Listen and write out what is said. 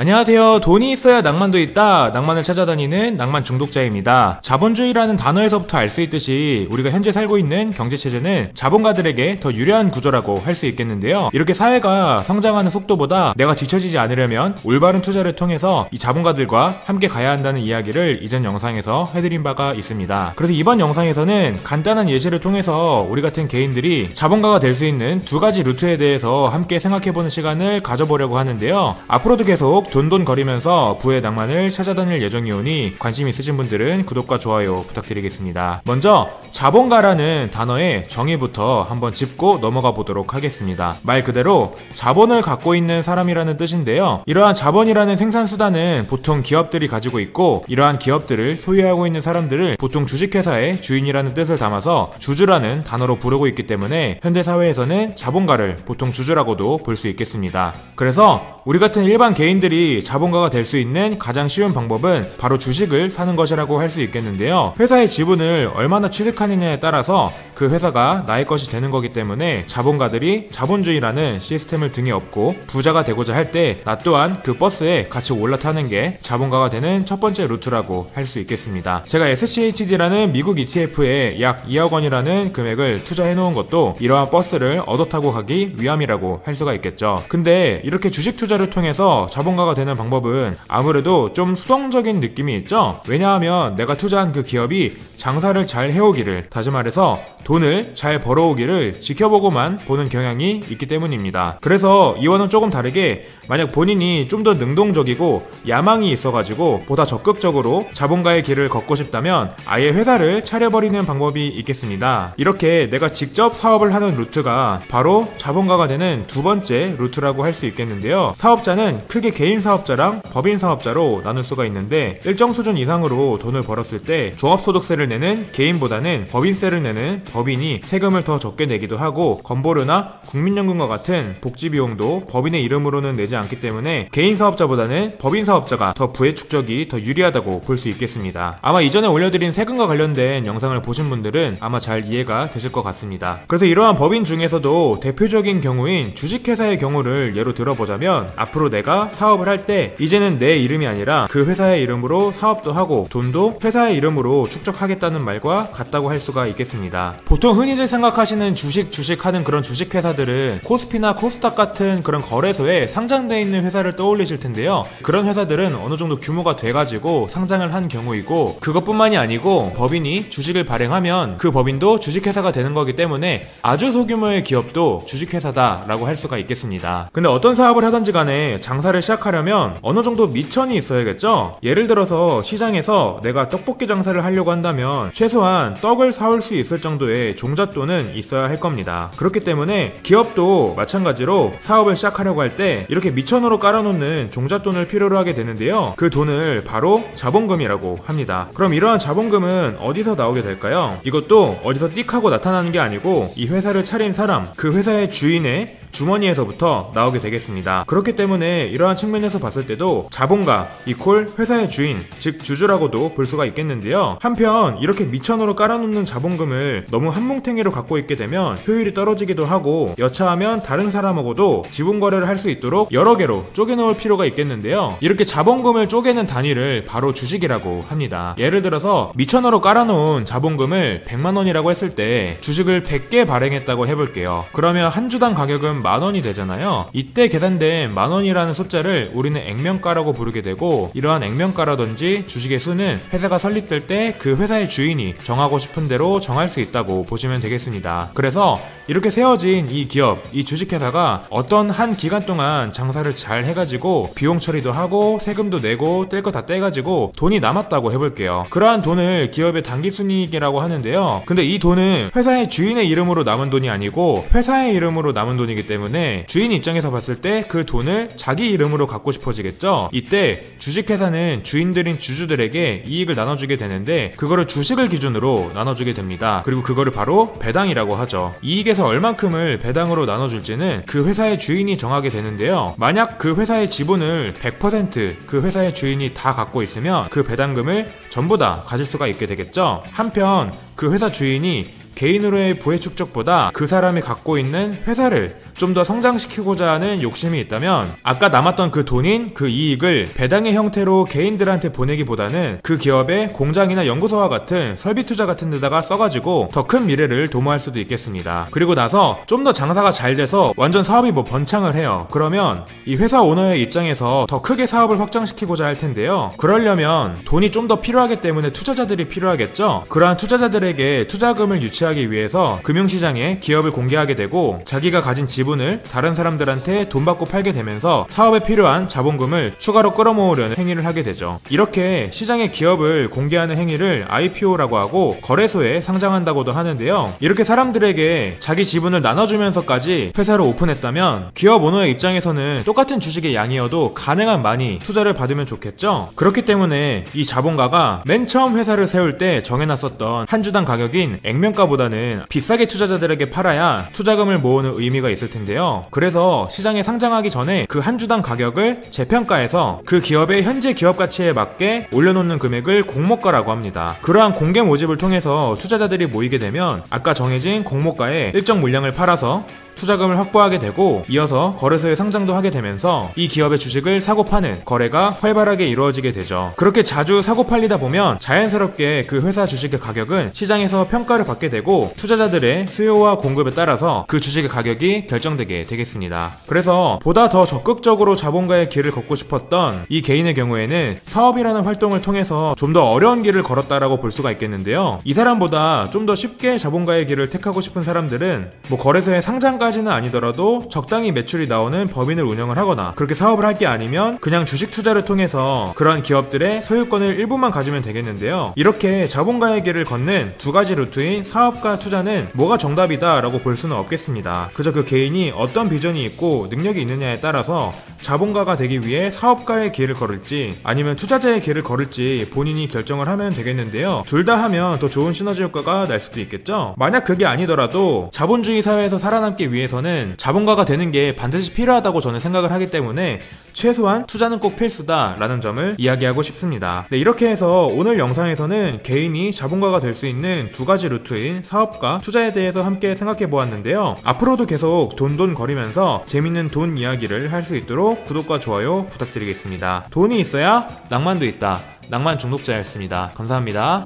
안녕하세요. 돈이 있어야 낭만도 있다. 낭만을 찾아다니는 낭만 중독자입니다. 자본주의라는 단어에서부터 알 수 있듯이 우리가 현재 살고 있는 경제체제는 자본가들에게 더 유리한 구조라고 할 수 있겠는데요. 이렇게 사회가 성장하는 속도보다 내가 뒤처지지 않으려면 올바른 투자를 통해서 이 자본가들과 함께 가야 한다는 이야기를 이전 영상에서 해드린 바가 있습니다. 그래서 이번 영상에서는 간단한 예시를 통해서 우리 같은 개인들이 자본가가 될 수 있는 두 가지 루트에 대해서 함께 생각해보는 시간을 가져보려고 하는데요. 앞으로도 계속 돈돈거리면서 부의 낭만을 찾아다닐 예정이오니 관심 있으신 분들은 구독과 좋아요 부탁드리겠습니다. 먼저 자본가라는 단어의 정의부터 한번 짚고 넘어가 보도록 하겠습니다. 말 그대로 자본을 갖고 있는 사람이라는 뜻인데요. 이러한 자본이라는 생산수단은 보통 기업들이 가지고 있고, 이러한 기업들을 소유하고 있는 사람들을 보통 주식회사의 주인이라는 뜻을 담아서 주주라는 단어로 부르고 있기 때문에 현대사회에서는 자본가를 보통 주주라고도 볼 수 있겠습니다. 그래서 우리 같은 일반 개인들이 자본가가 될 수 있는 가장 쉬운 방법은 바로 주식을 사는 것이라고 할 수 있겠는데요. 회사의 지분을 얼마나 취득하느냐에 따라서 그 회사가 나의 것이 되는 거기 때문에 자본가들이 자본주의라는 시스템을 등에 업고 부자가 되고자 할 때 나 또한 그 버스에 같이 올라타는 게 자본가가 되는 첫 번째 루트라고 할 수 있겠습니다. 제가 SCHD라는 미국 ETF에 약 2억 원이라는 금액을 투자해 놓은 것도 이러한 버스를 얻어 타고 가기 위함이라고 할 수가 있겠죠. 근데 이렇게 주식 투자를 통해서 자본가가 되는 방법은 아무래도 좀 수동적인 느낌이 있죠. 왜냐하면 내가 투자한 그 기업이 장사를 잘 해오기를, 다시 말해서 돈을 잘 벌어오기를 지켜보고만 보는 경향이 있기 때문입니다. 그래서 이와는 조금 다르게 만약 본인이 좀 더 능동적이고 야망이 있어가지고 보다 적극적으로 자본가의 길을 걷고 싶다면 아예 회사를 차려버리는 방법이 있겠습니다. 이렇게 내가 직접 사업을 하는 루트가 바로 자본가가 되는 두 번째 루트라고 할 수 있겠는데요. 사업자는 크게 개인 사업자랑 법인 사업자로 나눌 수가 있는데, 일정 수준 이상으로 돈을 벌었을 때 종합소득세를 내는 개인보다는 법인세를 내는 법인이 세금을 더 적게 내기도 하고, 건보료나 국민연금과 같은 복지비용도 법인의 이름으로는 내지 않기 때문에 개인 사업자보다는 법인 사업자가 더 부의 축적이 더 유리하다고 볼 수 있겠습니다. 아마 이전에 올려드린 세금과 관련된 영상을 보신 분들은 아마 잘 이해가 되실 것 같습니다. 그래서 이러한 법인 중에서도 대표적인 경우인 주식회사의 경우를 예로 들어보자면, 앞으로 내가 사업을 할 때 이제는 내 이름이 아니라 그 회사의 이름으로 사업도 하고 돈도 회사의 이름으로 축적하겠다는 말과 같다고 할 수가 있겠습니다. 보통 흔히들 생각하시는 주식하는 그런 주식회사들은 코스피나 코스닥 같은 그런 거래소에 상장되어 있는 회사를 떠올리실 텐데요. 그런 회사들은 어느 정도 규모가 돼가지고 상장을 한 경우이고, 그것뿐만이 아니고 법인이 주식을 발행하면 그 법인도 주식회사가 되는 거기 때문에 아주 소규모의 기업도 주식회사다라고 할 수가 있겠습니다. 근데 어떤 사업을 하든지 간에 장사를 시작하려면 어느 정도 미천이 있어야겠죠? 예를 들어서 시장에서 내가 떡볶이 장사를 하려고 한다면 최소한 떡을 사올 수 있을 정도의 종잣돈은 있어야 할 겁니다. 그렇기 때문에 기업도 마찬가지로 사업을 시작하려고 할 때 이렇게 미천으로 깔아놓는 종잣돈을 필요로 하게 되는데요. 그 돈을 바로 자본금이라고 합니다. 그럼 이러한 자본금은 어디서 나오게 될까요? 이것도 어디서 띡 하고 나타나는 게 아니고 이 회사를 차린 사람, 그 회사의 주인의 주머니에서부터 나오게 되겠습니다. 그렇기 때문에 이러한 측면에서 봤을 때도 자본가 이퀄 회사의 주인, 즉 주주라고도 볼 수가 있겠는데요. 한편 이렇게 미천으로 깔아놓는 자본금을 너무 한뭉탱이로 갖고 있게 되면 효율이 떨어지기도 하고, 여차하면 다른 사람하고도 지분 거래를 할 수 있도록 여러 개로 쪼개놓을 필요가 있겠는데요. 이렇게 자본금을 쪼개는 단위를 바로 주식이라고 합니다. 예를 들어서 미천으로 깔아놓은 자본금을 100만원이라고 했을 때 주식을 100개 발행했다고 해볼게요. 그러면 한 주당 가격은 만원이 되잖아요. 이때 계산된 만원이라는 숫자를 우리는 액면가라고 부르게 되고, 이러한 액면가라든지 주식의 수는 회사가 설립될 때 그 회사의 주인이 정하고 싶은 대로 정할 수 있다고 보시면 되겠습니다. 그래서 이렇게 세워진 이 기업, 이 주식회사가 어떤 한 기간 동안 장사를 잘 해가지고 비용 처리도 하고 세금도 내고 뗄 거 다 떼가지고 돈이 남았다고 해볼게요. 그러한 돈을 기업의 당기순이익이라고 하는데요. 근데 이 돈은 회사의 주인의 이름으로 남은 돈이 아니고 회사의 이름으로 남은 돈이기 때문에 주인 입장에서 봤을 때 그 돈을 자기 이름으로 갖고 싶어지겠죠. 이때 주식회사는 주인들인 주주들에게 이익을 나눠주게 되는데, 그거를 주식을 기준으로 나눠주게 됩니다. 그리고 그거를 바로 배당이라고 하죠. 이익에서 얼만큼을 배당으로 나눠줄지는 그 회사의 주인이 정하게 되는데요. 만약 그 회사의 지분을 100% 그 회사의 주인이 다 갖고 있으면 그 배당금을 전부 다 가질 수가 있게 되겠죠. 한편 그 회사 주인이 개인으로의 부의 축적보다 그 사람이 갖고 있는 회사를 좀 더 성장시키고자 하는 욕심이 있다면 아까 남았던 그 돈인 그 이익을 배당의 형태로 개인들한테 보내기보다는 그 기업의 공장이나 연구소와 같은 설비 투자 같은 데다가 써가지고 더 큰 미래를 도모할 수도 있겠습니다. 그리고 나서 좀 더 장사가 잘 돼서 완전 사업이 뭐 번창을 해요. 그러면 이 회사 오너의 입장에서 더 크게 사업을 확장시키고자 할 텐데요. 그러려면 돈이 좀 더 필요하기 때문에 투자자들이 필요하겠죠. 그러한 투자자들에게 투자금을 유치하기 위해서 금융시장에 기업을 공개하게 되고 자기가 가진 지분을 다른 사람들한테 돈 받고 팔게 되면서 사업에 필요한 자본금을 추가로 끌어모으려는 행위를 하게 되죠. 이렇게 시장에 기업을 공개하는 행위를 IPO라고 하고 거래소에 상장한다고도 하는데요. 이렇게 사람들에게 자기 지분을 나눠주면서까지 회사를 오픈했다면 기업 오너의 입장에서는 똑같은 주식의 양이어도 가능한 많이 투자를 받으면 좋겠죠. 그렇기 때문에 이 자본가가 맨 처음 회사를 세울 때 정해놨었던 한 주당 가격인 액면가보다는 비싸게 투자자들에게 팔아야 투자금을 모으는 의미가 있을 텐데요. 그래서 시장에 상장하기 전에 그 한 주당 가격을 재평가해서 그 기업의 현재 기업 가치에 맞게 올려놓는 금액을 공모가라고 합니다. 그러한 공개 모집을 통해서 투자자들이 모이게 되면 아까 정해진 공모가에 일정 물량을 팔아서 투자금을 확보하게 되고 이어서 거래소에 상장도 하게 되면서 이 기업의 주식을 사고 파는 거래가 활발하게 이루어지게 되죠. 그렇게 자주 사고 팔리다 보면 자연스럽게 그 회사 주식의 가격은 시장에서 평가를 받게 되고 투자자들의 수요와 공급에 따라서 그 주식의 가격이 결정되게 되겠습니다. 그래서 보다 더 적극적으로 자본가의 길을 걷고 싶었던 이 개인의 경우에는 사업이라는 활동을 통해서 좀 더 어려운 길을 걸었다라고 볼 수가 있겠는데요. 이 사람보다 좀 더 쉽게 자본가의 길을 택하고 싶은 사람들은 뭐 거래소에 상장 까지는 아니더라도 적당히 매출이 나오는 법인을 운영을 하거나 그렇게 사업을 할 게 아니면 그냥 주식 투자를 통해서 그러한 기업들의 소유권을 일부만 가지면 되겠는데요. 이렇게 자본가의 길을 걷는 두 가지 루트인 사업과 투자는 뭐가 정답이다 라고 볼 수는 없겠습니다. 그저 그 개인이 어떤 비전이 있고 능력이 있느냐에 따라서 자본가가 되기 위해 사업가의 길을 걸을지 아니면 투자자의 길을 걸을지 본인이 결정을 하면 되겠는데요. 둘 다 하면 더 좋은 시너지 효과가 날 수도 있겠죠. 만약 그게 아니더라도 자본주의 사회에서 살아남기 위해서는 자본가가 되는 게 반드시 필요하다고 저는 생각을 하기 때문에 최소한 투자는 꼭 필수다 라는 점을 이야기하고 싶습니다. 네, 이렇게 해서 오늘 영상에서는 개인이 자본가가 될 수 있는 두 가지 루트인 사업과 투자에 대해서 함께 생각해 보았는데요. 앞으로도 계속 돈돈 거리면서 재밌는 돈 이야기를 할 수 있도록 구독과 좋아요 부탁드리겠습니다. 돈이 있어야 낭만도 있다. 낭만 중독자였습니다. 감사합니다.